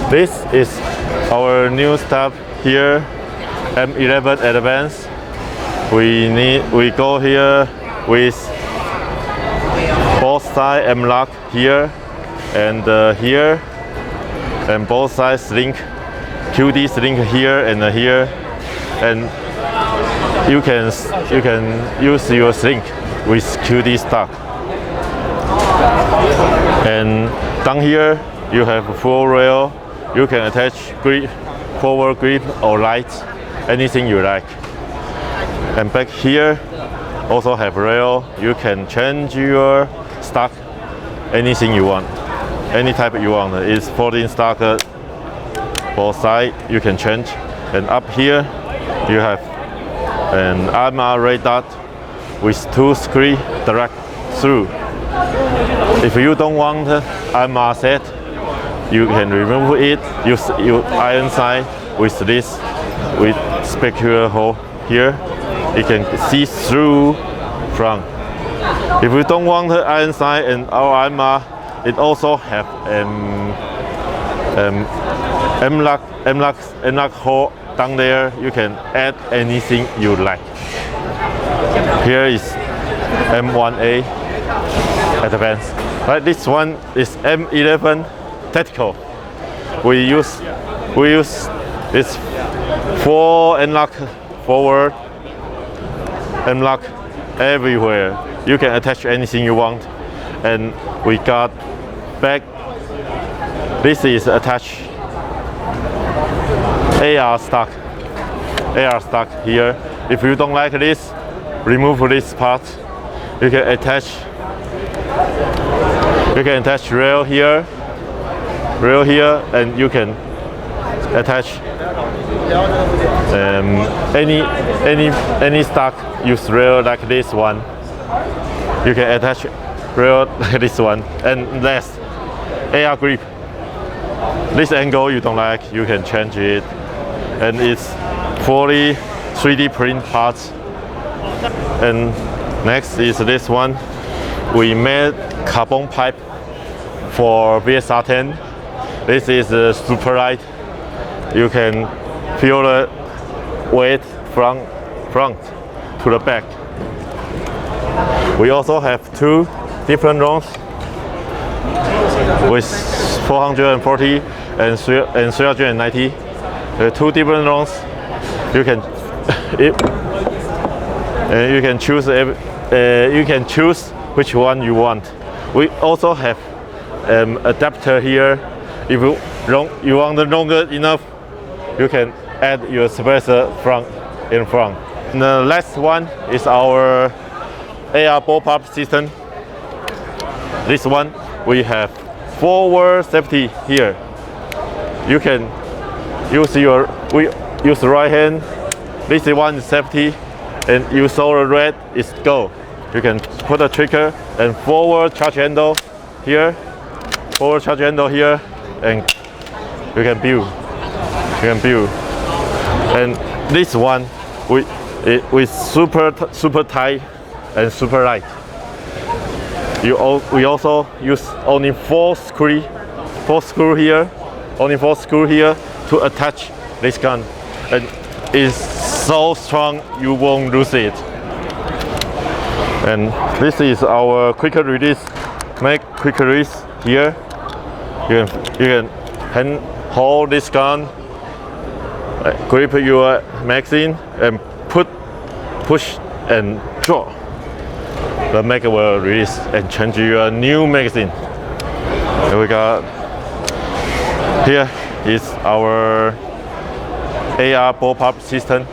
This is our new stuff here, M11 Advanced. We go here with both sides M-lock here and here, and both sides link, QD link here and here, and you can use your link with QD stock. And down here you have full rail. You can attach grip, forward grip or light, anything you like. And back here also have rail. You can change your stock, anything you want, any type you want. It's 14 stock, both sides you can change. And up here you have an armor red dot with 2 screws direct through. If you don't want armor set, you can remove it. Use your iron sight with this, with specular hole here. You can see through front. If you don't want the iron sight and our armor, it also have M-lock hole down there. You can add anything you like. Here is M1A Advanced. Right, this one is M11 Tactical. We use this 4 M-lock forward, M-lock everywhere. You can attach anything you want. And we got back. This is attached AR stock. AR stock here. If you don't like this, remove this part. You can attach. You can attach rail here, and you can attach any stock. Use rail like this one. You can attach rail like this one. And last, AR grip. This angle you don't like, you can change it. And it's fully 3D print parts. And next is this one. We made carbon pipe for VSR10. This is super light. You can feel the weight from front to the back. We also have 2 different rounds with 440 and 390. 2 different rounds. You can you can choose which one you want. We also have adapter here. If you want the longer enough, you can add your spacer in front. And the last one is our AR pop-up system. This one we have forward safety here. You can use use the right hand. This one is safety, and you saw the red is go. You can put a trigger and forward charge handle here, and you can build. And this one with super tight and super light. We also use only 4 screws here, to attach this gun, and it's so strong you won't lose it. And this is our quick release. Make quick release here. You can hold this gun, grip your magazine, and push and draw. The magazine will release and change your new magazine. And we got here is our AR pop-up system.